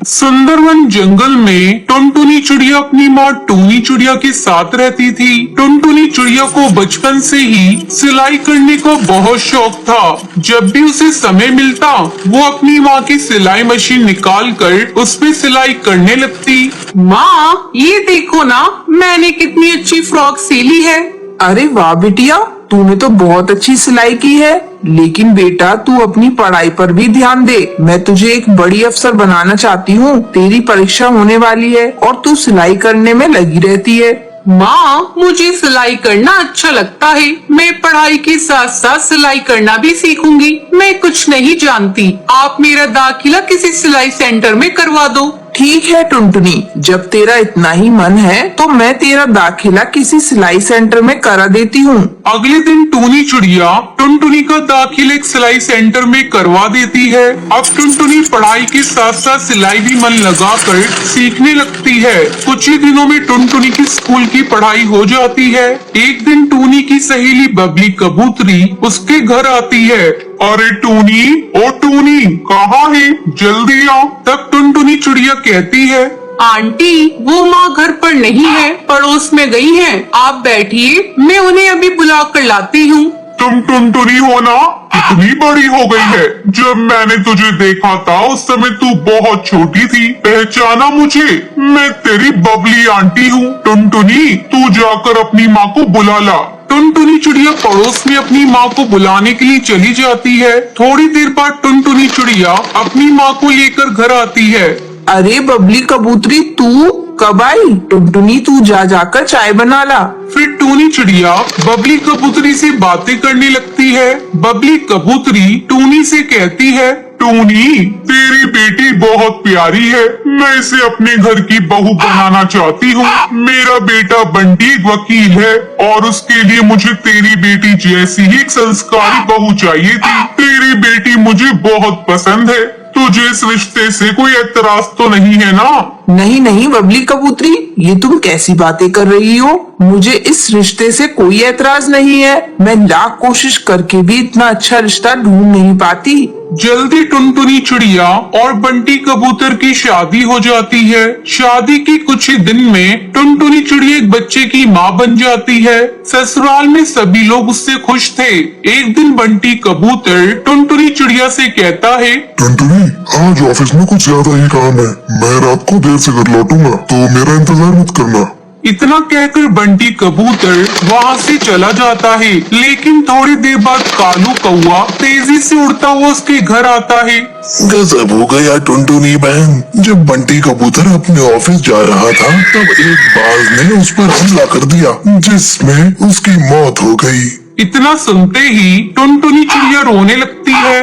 सुंदरवन जंगल में टुनटुनी चिड़िया अपनी माँ टूनी चिड़िया के साथ रहती थी। टुनटुनी चिड़िया को बचपन से ही सिलाई करने का बहुत शौक था। जब भी उसे समय मिलता वो अपनी माँ की सिलाई मशीन निकाल कर उस पे सिलाई करने लगती। माँ ये देखो ना, मैंने कितनी अच्छी फ्रॉक सिली है। अरे वाह बिटिया, तूने तो बहुत अच्छी सिलाई की है। लेकिन बेटा तू अपनी पढ़ाई पर भी ध्यान दे। मैं तुझे एक बड़ी अफसर बनाना चाहती हूँ। तेरी परीक्षा होने वाली है और तू सिलाई करने में लगी रहती है। माँ मुझे सिलाई करना अच्छा लगता है। मैं पढ़ाई के साथ साथ सिलाई करना भी सीखूंगी। मैं कुछ नहीं जानती। आप मेरा दाखिला किसी सिलाई सेंटर में करवा दो। ठीक है टुनटुनी, जब तेरा इतना ही मन है तो मैं तेरा दाखिला किसी सिलाई सेंटर में करा देती हूँ। अगले दिन टूनी चिड़िया टुनटुनी का दाखिला एक सिलाई सेंटर में करवा देती है। अब टुनटुनी पढ़ाई के साथ साथ सिलाई भी मन लगा कर सीखने लगती है। कुछ ही दिनों में टुनटुनी की स्कूल की पढ़ाई हो जाती है। एक दिन टूनी की सहेली बबली कबूतरी उसके घर आती है। अरे टूनी, ओ टूनी कहाँ है, जल्दी आओ। तब टुनटुनी चिड़िया कहती है, आंटी वो माँ घर पर नहीं है, पड़ोस में गई हैं। आप बैठिए, मैं उन्हें अभी बुला कर लाती हूँ। तुम टुनटुनी हो ना? इतनी बड़ी हो गई है। जब मैंने तुझे देखा था उस समय तू बहुत छोटी थी। पहचाना मुझे? मैं तेरी बबली आंटी हूँ। टुनटुनी तू जाकर अपनी माँ को बुला ला। टुनटुनी चिड़िया पड़ोस में अपनी माँ को बुलाने के लिए चली जाती है। थोड़ी देर बाद टुनटुनी चिड़िया अपनी माँ को लेकर घर आती है। अरे बबली कबूतरी, तू कब आई? टुनटुनी तू जाकर चाय बना ला। फिर टूनी चिड़िया बबली कबूतरी से बातें करने लगती है। बबली कबूतरी टूनी से कहती है, टूनी तेरी बेटी बहुत प्यारी है। मैं इसे अपने घर की बहू बनाना चाहती हूँ। मेरा बेटा बंटी एक वकील है और उसके लिए मुझे तेरी बेटी जैसी ही एक संस्कारी बहू चाहिए थी। तेरी बेटी मुझे बहुत पसंद है। तुझे इस रिश्ते से कोई एतराज तो नहीं है ना? नहीं नहीं बबली कबूतरी, ये तुम कैसी बातें कर रही हो? मुझे इस रिश्ते से कोई ऐतराज नहीं है। मैं लाख कोशिश करके भी इतना अच्छा रिश्ता ढूंढ नहीं पाती। जल्दी टुनटुनी चिड़िया और बंटी कबूतर की शादी हो जाती है। शादी के कुछ ही दिन में टुनटुनी चिड़िया एक बच्चे की माँ बन जाती है। ससुराल में सभी लोग उससे खुश थे। एक दिन बंटी कबूतर टुनटुनी चिड़िया से कहता है, टुनटुनी आज ऑफिस में कुछ ज्यादा ही काम है। मैं रात को देर से घर लौटूंगा, तो मेरा इंतजार मत करना। इतना कहकर बंटी कबूतर वहाँ से चला जाता है। लेकिन थोड़ी देर बाद कालू कौआ तेजी से उड़ता हुआ उसके घर आता है। गजब हो गया टुनटुनी बहन। जब बंटी कबूतर अपने ऑफिस जा रहा था तब एक बाज ने उस पर हमला कर दिया, जिसमें उसकी मौत हो गई। इतना सुनते ही टुनटुनी चिड़िया रोने लगती है।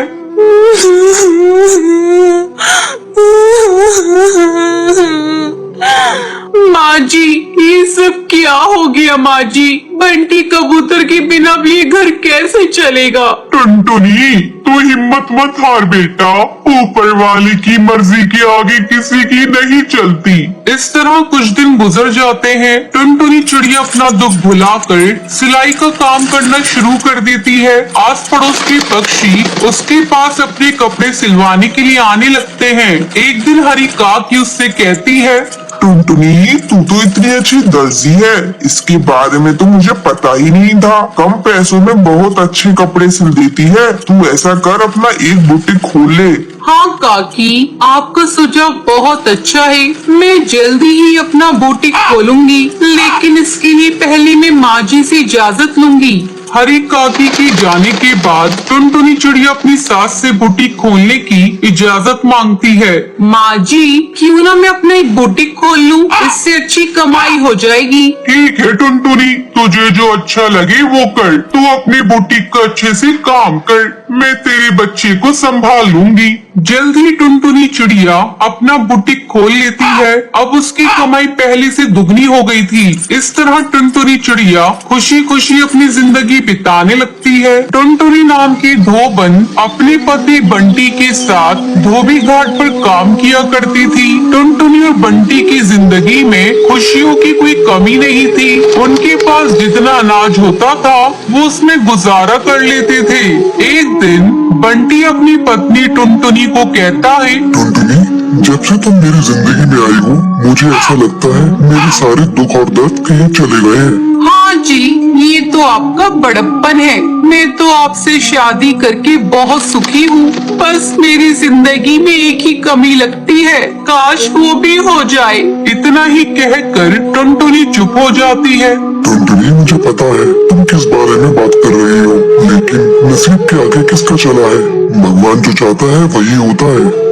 माँ जी ये सब क्या हो गया? माँ जी बंटी कबूतर के बिना भी ये घर कैसे चलेगा? टुनटुनी तू हिम्मत मत हार बेटा। ऊपर वाले की मर्जी के आगे किसी की नहीं चलती। इस तरह कुछ दिन गुजर जाते हैं। टुनटुनी चिड़िया अपना दुख भुलाकर सिलाई का काम करना शुरू कर देती है। आस पड़ोस के पक्षी उसके पास अपने कपड़े सिलवाने के लिए आने लगते हैं। एक दिन हरी काकी उससे कहती है, टुनटुनी तू तो इतनी अच्छी दर्जी है, इसके बारे में तो मुझे पता ही नहीं था। कम पैसों में बहुत अच्छे कपड़े सिल देती है। तू ऐसा कर, अपना एक बुटीक खोल ले। हाँ काकी, आपका सुझाव बहुत अच्छा है। मैं जल्दी ही अपना बुटीक खोलूंगी, लेकिन इसके लिए पहले मैं माँ जी से इजाजत लूंगी। हरी काकी के जाने के बाद टुनटुनी चिड़िया अपनी सास से बुटीक खोलने की इजाजत मांगती है। माँ जी क्यों ना मैं अपना एक बुटीक खोल लूं, इससे अच्छी कमाई हो जाएगी। ठीक है टुनटुनी, तुझे जो अच्छा लगे वो कर। तू अपनी बुटीक का अच्छे से काम कर, मैं तेरे बच्चे को संभाल लूंगी। जल्द ही टुनटुनी चिड़िया अपना बुटीक खोल लेती है। अब उसकी कमाई पहले से दुगनी हो गई थी। इस तरह टुनटुनी चिड़िया खुशी खुशी अपनी जिंदगी बिताने लगती है। टुनटुनी नाम की धोबन अपने पति बंटी के साथ धोबी घाट पर काम किया करती थी। टुनटुनी और बंटी की जिंदगी में खुशियों की कोई कमी नहीं थी। उनके पास जितना अनाज होता था वो उसमें गुजारा कर लेते थे। एक दिन बंटी अपनी पत्नी टुनटुनी को कहता है, टुनटुनी, जब से तुम मेरी जिंदगी में आई हो मुझे ऐसा लगता है मेरे सारे दुख और दर्द कहीं चले गए हैं। हाँ जी, ये तो आपका बड़प्पन है। मैं तो आपसे शादी करके बहुत सुखी हूँ। बस मेरी जिंदगी में एक ही कमी लगती है, काश वो भी हो जाए। इतना ही कहकर टुनटुनी चुप हो जाती है। टुनटुनी, मुझे पता है तुम किस बारे में बात कर रही हो, लेकिन नसीब के आगे किसका चला है। भगवान जो चाहता है वही होता है।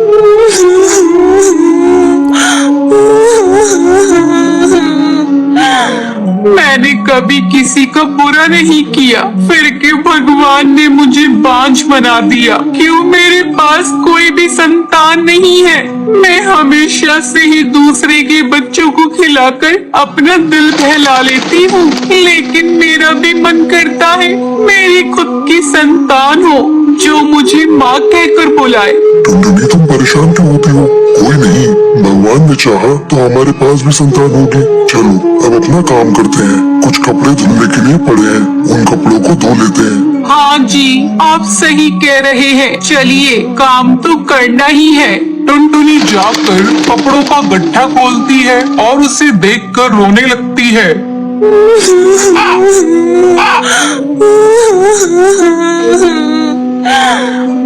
मैंने कभी किसी का बुरा नहीं किया, फिर क्यों भगवान ने मुझे बांझ बना दिया? क्यों मेरे पास कोई भी संतान नहीं है? मैं हमेशा से ही दूसरे के बच्चों को खिलाकर अपना दिल बहला लेती हूँ, लेकिन मेरा भी मन करता है मेरी खुद की संतान हो जो मुझे माँ कहकर बुलाए। टुनटुनी, तुम परेशान क्यों होती हो? कोई नहीं, भगवान ने चाहा तो हमारे पास भी संतान होगी। चलो अब अपना काम करते हैं। कुछ कपड़े धुलने के लिए पड़े हैं, उन कपड़ों को धो लेते हैं। हाँ जी, आप सही कह रहे हैं। चलिए, काम तो करना ही है। टुनटुनी जाकर कपड़ों का गट्ठा खोलती है और उसे देखकर रोने लगती है।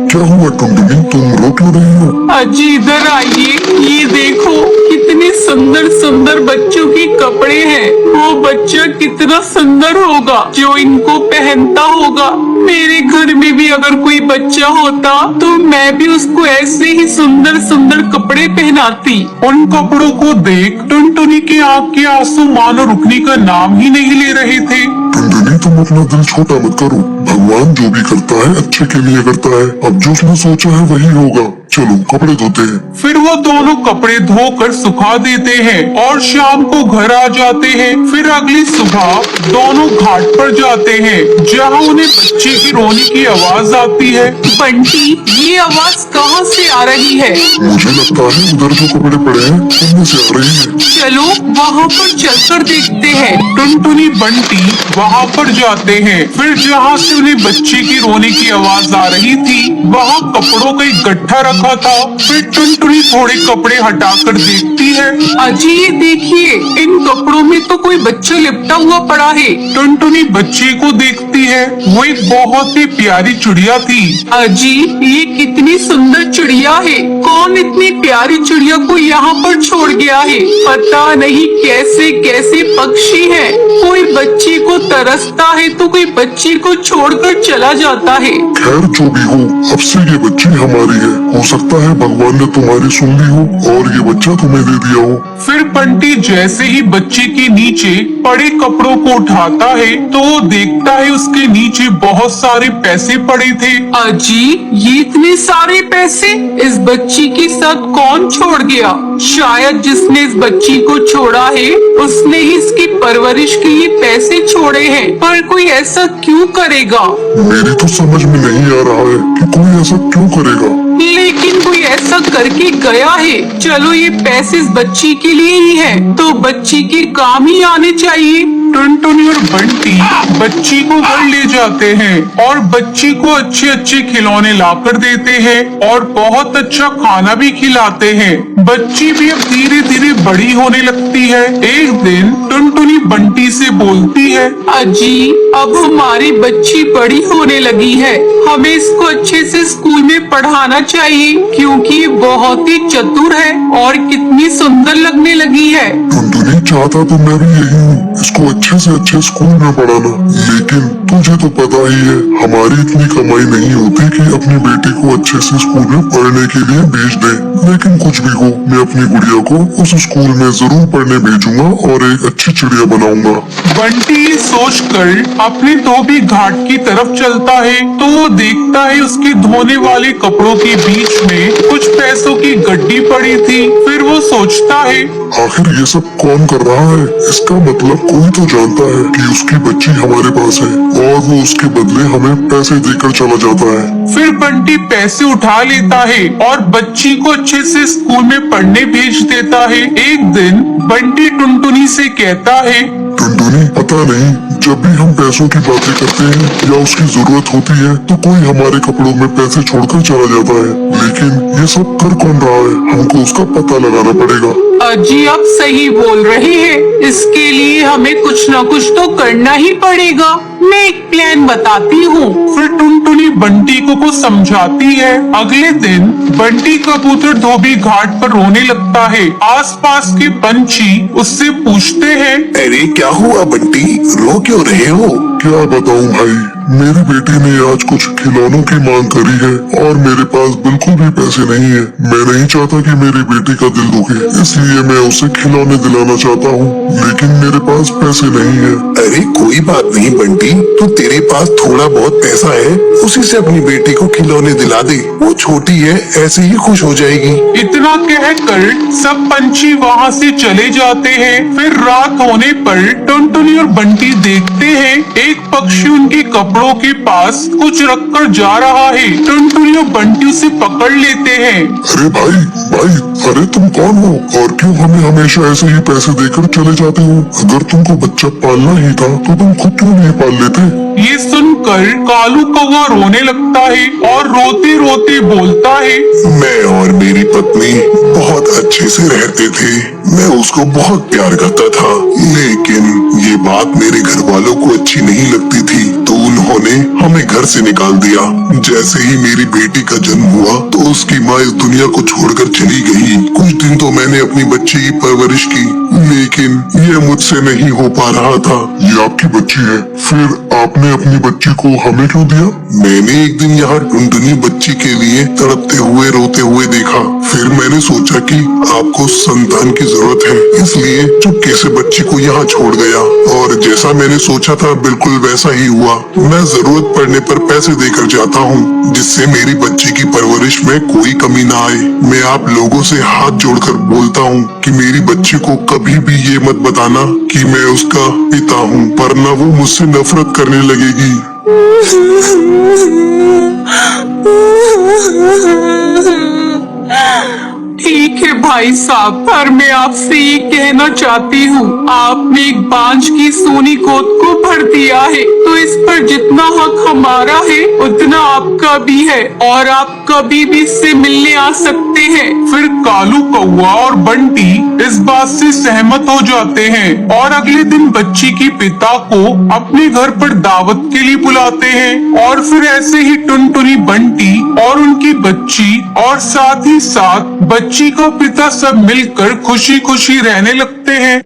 क्या हुआ टुनटुनी, तुम रो क्यों रही हो? अजी इधर आइए, ये देखो कितने सुंदर सुंदर बच्चों के कपड़े हैं। वो बच्चा कितना सुंदर होगा जो इनको पहनता होगा। मेरे घर में भी अगर कोई बच्चा होता तो मैं भी उसको ऐसे ही सुंदर सुंदर कपड़े पहनाती। उन कपड़ों को देख टुनटुनी की आंख के आंसू मानो रुकने का नाम ही नहीं ले रहे थे। टुनटुनी, तुम अपना दिल छोटा मत करो। भगवान जो भी करता है अच्छे के लिए करता है। अब जो उसने सोचा है वही होगा। चलो कपड़े धोते हैं। फिर वो दोनों कपड़े धोकर सुखा देते हैं और शाम को घर आ जाते हैं। फिर अगली सुबह दोनों घाट पर जाते हैं जहाँ उन्हें बच्चे की रोने की आवाज आती है। बंटी, ये आवाज कहाँ से आ रही है? मुझे लगता है उधर जो कपड़े पड़े हैं उनमें से आ रही है। चलो वहाँ पर चलकर देखते हैं। टुनटुनी बंटी वहाँ पर जाते हैं। फिर जहाँ से उन्हें बच्चे की रोने की आवाज आ रही थी वहाँ कपड़ों का एक गट्ठा रखा था। फिर टुनटुनी थोड़े कपड़े हटाकर देखती है। अजी ये देखिए, इन कपड़ों में तो कोई बच्चा लिपटा हुआ पड़ा है। टुनटुनी बच्चे को देखती है, वो एक बहुत ही प्यारी चिड़िया थी। अजी ये कितनी सुंदर चिड़िया है। कौन इतनी प्यारी चिड़िया को यहाँ पर छोड़ गया है? पता नहीं कैसे कैसे पक्षी है। कोई बच्ची को तरसता है तो कोई बच्ची को छोड़कर चला जाता है। खैर जो भी हो, अब से ये बच्ची हमारी है। हो सकता है भगवान ने तुम्हारी सुन ली हो और ये बच्चा तुम्हें दे दिया हो। फिर बंटी जैसे ही बच्चे के नीचे पड़े कपड़ों को उठाता है तो वो देखता है उसके नीचे बहुत सारे पैसे पड़े थे। अजी ये इतने सारे पैसे इस बच्ची के साथ कौन छोड़ गया? शायद जिसने इस बच्ची को छोड़ा है उसने ही इसकी परवरिश के लिए पैसे छोड़े हैं। पर कोई ऐसा क्यों करेगा? मेरी तो समझ में नहीं आ रहा है कि कोई ऐसा क्यों करेगा। लेकिन कोई ऐसा करके गया है। चलो ये पैसे इस बच्ची के लिए ही है तो बच्ची के काम ही आने चाहिए। टुनटुनी और बंटी बच्ची को घर ले जाते हैं और बच्ची को अच्छे अच्छे खिलौने लाकर देते हैं और बहुत अच्छा खाना भी खिलाते हैं। बच्ची भी अब धीरे धीरे बड़ी होने लगती है। एक दिन टुनटुनी बंटी से बोलती है, अजी अब हमारी बच्ची बड़ी होने लगी है, हमें इसको अच्छे से स्कूल में पढ़ाना चाहिए क्योंकि ये बहुत ही चतुर है और कितनी सुंदर लगने लगी है। टुनटुनी, चाहता तो मैं भी यही हूँ, इसको अच्छे से अच्छे स्कूल में पढ़ाना। लेकिन तुझे तो पता ही है हमारी इतनी कमाई नहीं होती कि अपनी बेटी को अच्छे से स्कूल में पढ़ने के लिए भेज दे। लेकिन कुछ भी हो, मैं अपनी गुड़िया को उस स्कूल में जरूर पढ़ने भेजूंगा और एक अच्छी चिड़िया बनाऊंगा। बंटी सोचकर अपने धोबी घाट की तरफ चलता है तो वो देखता है उसके धोने वाले कपड़ों के बीच में कुछ पैसों की गड्डी पड़ी थी। फिर वो सोचता है, आखिर ये सब कौन कर रहा है? इसका मतलब कोई तो जानता है कि उसकी बच्ची हमारे पास है और वो उसके बदले हमें पैसे देकर चला जाता है। फिर बंटी पैसे उठा लेता है और बच्ची को अच्छे से स्कूल में पढ़ने भेज देता है। एक दिन बंटी टुनटुनी से कहता है, टुनटुनी, पता नहीं जब भी हम पैसों की बातें करते हैं या उसकी जरूरत होती है तो कोई हमारे कपड़ों में पैसे छोड़कर चला जाता है, लेकिन ये सब कर कौन रहा है? हमको उसका पता लगाना पड़ेगा। अजी आप सही बोल रहे हैं, इसके लिए हमें कुछ न कुछ तो करना ही पड़ेगा। मैं एक प्लान बताती हूँ। फिर टुनटुनी बंटी को समझाती है। अगले दिन बंटी कबूतर धोबी घाट पर रोने लगता है। आसपास के पंछी उससे पूछते हैं, अरे क्या हुआ बंटी, रो क्यों रहे हो? क्या बताऊं भाई, मेरी बेटी ने आज कुछ खिलौनों की मांग करी है और मेरे पास बिल्कुल भी पैसे नहीं है। मैं नहीं चाहता कि मेरी बेटी का दिल दुखे, इसलिए मैं उसे खिलौने दिलाना चाहता हूँ, लेकिन मेरे पास पैसे नहीं है। अरे कोई बात नहीं बंटी, तो तेरे पास थोड़ा बहुत पैसा है, उसी से अपनी बेटी को खिलौने दिला दे। वो छोटी है, ऐसे ही खुश हो जाएगी। इतना कहकर सब पंछी वहाँ से चले जाते हैं। फिर रात होने पर टुनटुनी और बंटी देखते हैं एक पक्षी उनके कपड़ों के पास कुछ रखकर जा रहा है। टुनटुनी और बंटी उसे पकड़ लेते हैं। अरे भाई, अरे तुम कौन हो और क्यों हमें हमेशा ऐसे ही पैसे देकर चले जाते हो? अगर तुमको बच्चा पालना ही था तो तुम खुद क्यों नहीं पाल लेते? ये सुनकर कालू कौवा रोने लगता है और रोते रोते बोलता है, मैं और मेरी पत्नी बहुत अच्छे से रहते थे। मैं उसको बहुत प्यार करता था, लेकिन ये बात मेरे घर वालों को अच्छी नहीं लगती थी, तो उन्होंने हमें घर से निकाल दिया। जैसे ही मेरी बेटी का जन्म हुआ तो उसकी माँ इस दुनिया को छोड़कर चली गई। कुछ दिन तो मैंने अपनी बच्ची की परवरिश की, लेकिन ये मुझसे नहीं हो पा रहा था। ये आपकी बच्ची है, फिर आपने अपनी बच्ची को हमें क्यों दिया? मैंने एक दिन यहाँ टुनटुनी बच्ची के लिए तड़पते हुए रोते हुए देखा। फिर मैंने सोचा कि आपको संतान की जरूरत है, इसलिए चुपके से बच्ची को यहाँ छोड़ गया। और जैसा मैंने सोचा था बिल्कुल वैसा ही हुआ। मैं जरूरत पड़ने पर पैसे देकर जाता हूँ, जिससे मेरी बच्ची की परवरिश में कोई कमी ना आए। मैं आप लोगों से हाथ जोड़कर बोलता हूँ कि मेरी बच्ची को कभी भी ये मत बताना कि मैं उसका पिता हूँ, वरना वो मुझसे नफरत करने लगेगी। ठीक है भाई साहब, पर मैं आपसे ये कहना चाहती हूँ, आपने एक बांझ की सोनी गोद को भर दिया है, तो इस पर जितना हक हमारा है उतना आपका भी है, और आप कभी भी इससे मिलने आ सकते हैं। फिर कालू कौवा और बंटी इस बात से सहमत हो जाते हैं और अगले दिन बच्ची के पिता को अपने घर पर दावत के लिए बुलाते हैं। और फिर ऐसे ही टुनटुनी, बंटी और उनकी बच्ची और साथ ही साथ बच्ची का पिता सब मिलकर खुशी खुशी रहने लगते हैं।